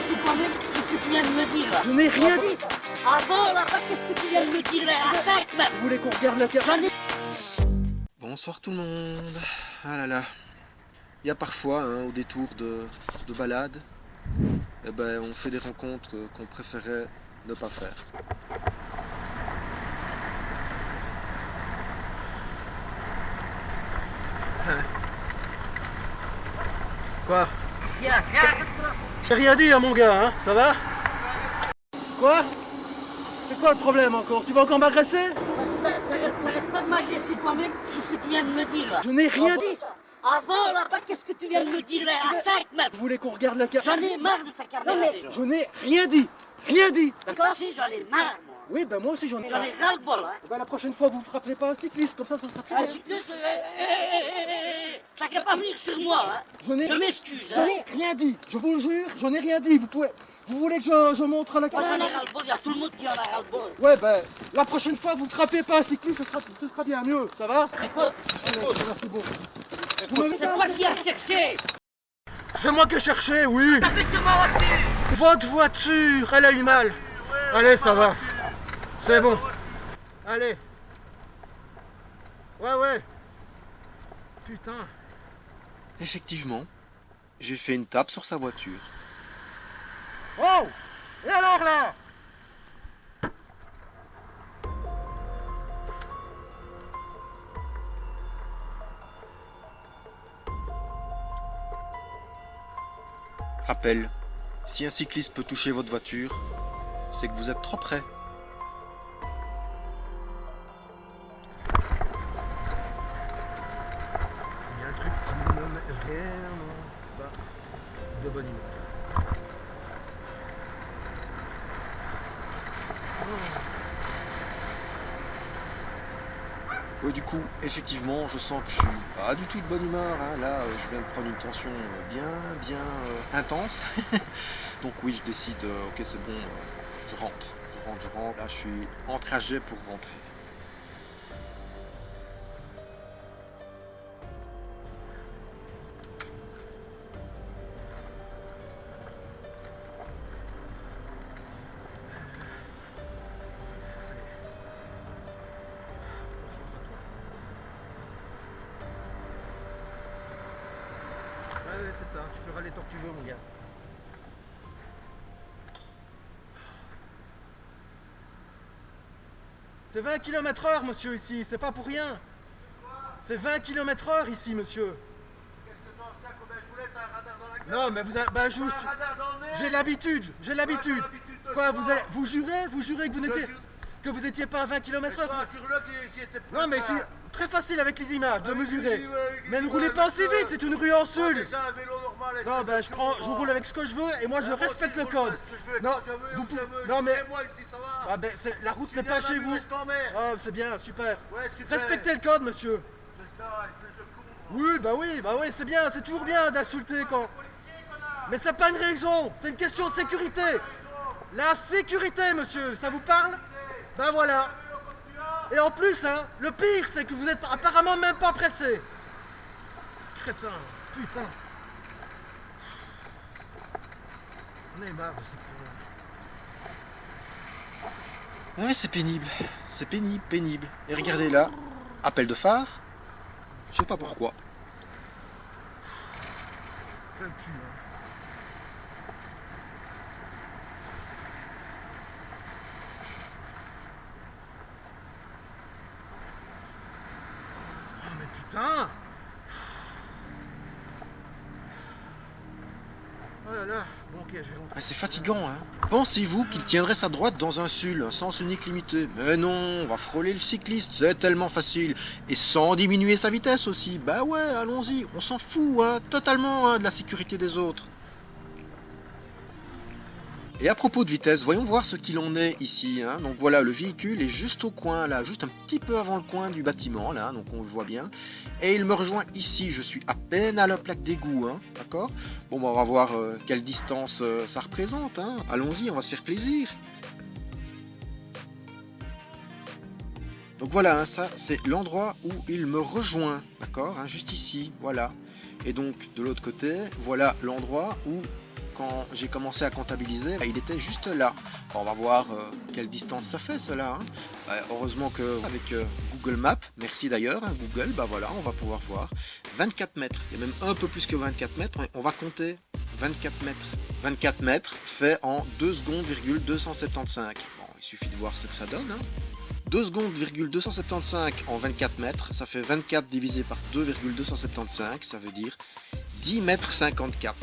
m'agressez toi-même. Qu'est-ce que tu viens de me dire là? Je n'ai rien dit. Avant là-bas, qu'est-ce que tu viens de me dire là? À 5 mètres. Vous voulez qu'on regarde la carte? J'en ai... Bonsoir tout le monde. Ah là là. Il y a parfois, au détour de balades, eh ben, on fait des rencontres qu'on préférait ne pas faire. Quoi? J'ai rien dit à mon gars, hein, ça va? Quoi? C'est quoi le problème encore? Tu vas encore m'agresser? T'arrêtes pas de m'agresser toi-même. Qu'est-ce que tu viens de me dire là? Je n'ai rien dit. Avant là-bas, qu'est-ce que tu viens de me dire là? À 5 mètres. Vous voulez qu'on regarde la carte? J'en ai marre de ta caméra déjà. Je n'ai rien dit. Rien dit. Toi aussi, j'en ai marre, moi. Oui, ben moi aussi j'en ai J'en ai ras le bol, hein. Ben la prochaine fois vous frapperez pas un cycliste, comme ça sera très Un bien. cycliste, t'as qu'à pas venir sur moi, hein. Je m'excuse, Je hein. n'ai rien dit. Je vous le jure, je n'ai rien dit. Vous voulez que je montre la Moi, carte? j'en ai ras le bol. Il y a tout le monde qui en a ras le bol. Ouais, ben la prochaine fois vous frappez pas un cycliste, ce sera bien mieux, ça va? Écoute, C'est bon. Vous m'avez c'est pas- toi qui as cherché. C'est moi qui ai cherché, oui. T'as fait sur ma voiture. Votre voiture, elle a eu mal. Allez, ça va. C'est bon. Allez. Ouais. Putain. Effectivement, j'ai fait une tape sur sa voiture. Oh! Et alors là? Rappel, si un cycliste peut toucher votre voiture, c'est que vous êtes trop près. Il y a un truc qui me met vraiment pas de bonne humeur. Du coup, effectivement, je sens que je suis pas du tout de bonne humeur. Là, je viens de prendre une tension bien intense. Donc oui, je décide, ok, c'est bon, je rentre. Là, je suis en trajet pour rentrer. Ouais, c'est ça. Tu peux râler tant que tu veux, mon gars. C'est 20 km/h, monsieur, ici. C'est pas pour rien. C'est 20 km/h ici, monsieur. Non, mais vous avez... Ben, j'ai l'habitude. Quoi, vous jurez que vous étiez pas à 20 km/h? Non, mais c'est très facile avec les images de mesurer. Mais ne roulez pas aussi vite, c'est une rue en sul. Non, ben je roule avec ce que je veux et moi je respecte le code. Non, mais ah, ben, la route n'est pas chez vous. Oh, c'est bien, super. Respectez le code, monsieur. Oui, c'est bien, c'est toujours bien d'insulter quand... Mais c'est pas une raison, c'est une question de sécurité. La sécurité, monsieur, ça vous parle? Ben voilà. Et en plus, le pire, c'est que vous êtes apparemment même pas pressé. Crétin, putain. On est marre de ces Ouais, c'est pénible. C'est pénible. Et regardez là, appel de phare. Je sais pas pourquoi. problèmes. Quel cul, hein. Oh mais putain! Oh là là, bon ok, je vais rentrer. C'est fatigant, Pensez-vous qu'il tiendrait sa droite dans un sul, un sens unique limité? Mais non, on va frôler le cycliste, c'est tellement facile. Et sans diminuer sa vitesse aussi. Bah ouais, allons-y, on s'en fout, totalement, de la sécurité des autres. Et à propos de vitesse, voyons voir ce qu'il en est ici. Donc voilà, le véhicule est juste au coin, là, juste un petit peu avant le coin du bâtiment, là, donc on le voit bien. Et il me rejoint ici, je suis à peine à la plaque d'égout, d'accord? Bon, on va voir quelle distance ça représente, Allons-y, on va se faire plaisir. Donc voilà, ça c'est l'endroit où il me rejoint, d'accord? Juste ici, voilà. Et donc de l'autre côté, voilà l'endroit où, quand j'ai commencé à comptabiliser, il était juste là. Bon, on va voir quelle distance ça fait cela. Hein. Heureusement qu'avec Google Maps, merci d'ailleurs hein, Google, bah voilà, on va pouvoir voir 24 mètres. Il y a même un peu plus que 24 mètres, on va compter 24 mètres. 24 mètres fait en 2 secondes, 275. Bon, il suffit de voir ce que ça donne. Hein. 2 secondes, 275 en 24 mètres, ça fait 24 divisé par 2,275, ça veut dire 10 mètres 54.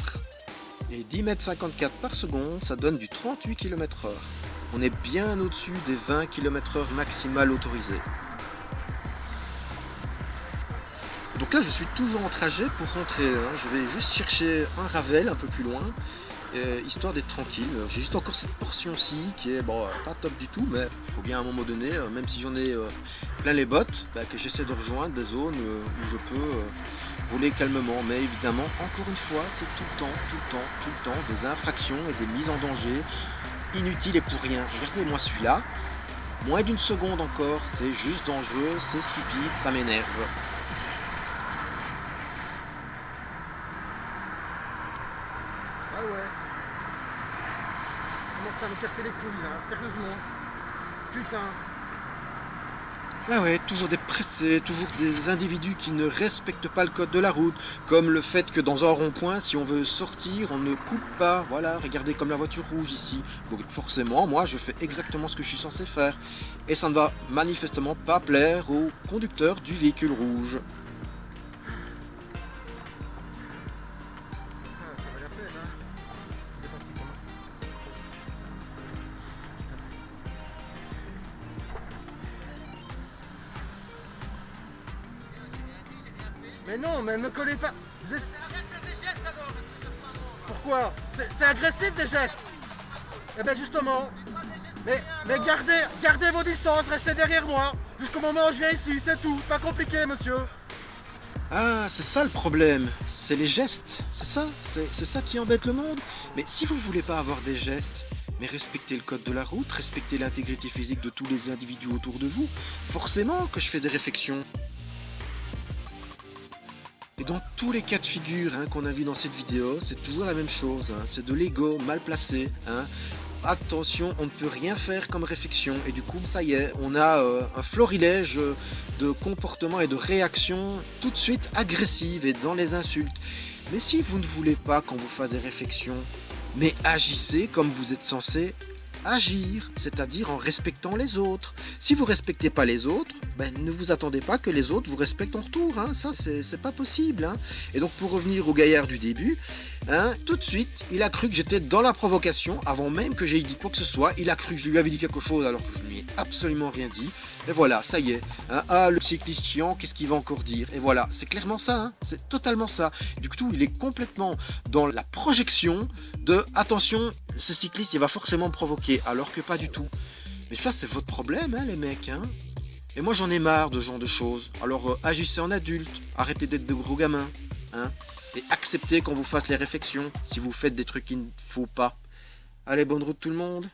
Et 10 mètres 54 par seconde, ça donne du 38 km/h. On est bien au-dessus des 20 km/h maximal autorisés. Donc là, je suis toujours en trajet pour rentrer. Hein. Je vais juste chercher un Ravel un peu plus loin. Histoire d'être tranquille. J'ai juste encore cette portion-ci qui est bon, pas top du tout, mais il faut bien à un moment donné, même si j'en ai plein les bottes, que j'essaie de rejoindre des zones où je peux rouler calmement. Mais évidemment, encore une fois, c'est tout le temps des infractions et des mises en danger inutiles et pour rien. Regardez-moi celui-là, moins d'une seconde encore, c'est juste dangereux, c'est stupide, ça m'énerve. Ah ouais. Ça me casser les couilles là, sérieusement. Putain. Ah ouais, toujours des pressés, toujours des individus qui ne respectent pas le code de la route, comme le fait que dans un rond-point, si on veut sortir, on ne coupe pas. Voilà, regardez comme la voiture rouge ici. Donc forcément, moi, je fais exactement ce que je suis censé faire. Et ça ne va manifestement pas plaire au conducteur du véhicule rouge. Mais non, mais me collez pas. Vous êtes... Pourquoi? C'est agressif des gestes. Eh ben justement. Mais gardez vos distances, restez derrière moi. Jusqu'au moment où je viens ici, c'est tout. Pas compliqué, monsieur. Ah, c'est ça le problème. C'est les gestes. C'est ça. C'est ça qui embête le monde. Mais si vous voulez pas avoir des gestes, mais respectez le code de la route, respectez l'intégrité physique de tous les individus autour de vous, forcément que je fais des réflexions. Et dans tous les cas de figure hein, qu'on a vu dans cette vidéo, c'est toujours la même chose. Hein. C'est de l'ego mal placé. Hein. Attention, on ne peut rien faire comme réflexion. Et du coup, ça y est, on a un florilège de comportements et de réactions tout de suite agressives et dans les insultes. Mais si vous ne voulez pas qu'on vous fasse des réflexions, mais agissez comme vous êtes censé agir, c'est-à-dire en respectant les autres. Si vous ne respectez pas les autres, ne vous attendez pas que les autres vous respectent en retour. Hein. Ça, c'est pas possible. Hein. Et donc, pour revenir au gaillard du début, hein, tout de suite, il a cru que j'étais dans la provocation, avant même que j'aie dit quoi que ce soit. Il a cru que je lui avais dit quelque chose alors que je ne lui ai absolument rien dit. Et voilà, ça y est. Hein. Ah, le cycliste chiant, qu'est-ce qu'il va encore dire? Et voilà, c'est clairement ça. Hein. C'est totalement ça. Du coup, il est complètement dans la projection de « Attention, ce cycliste, il va forcément me provoquer », alors que pas du tout. Mais ça, c'est votre problème, hein, les mecs. Hein. Et moi, j'en ai marre de ce genre de choses. Alors, agissez en adulte. Arrêtez d'être de gros gamins. Hein. Et acceptez qu'on vous fasse les réflexions si vous faites des trucs qu'il ne faut pas. Allez, bonne route tout le monde.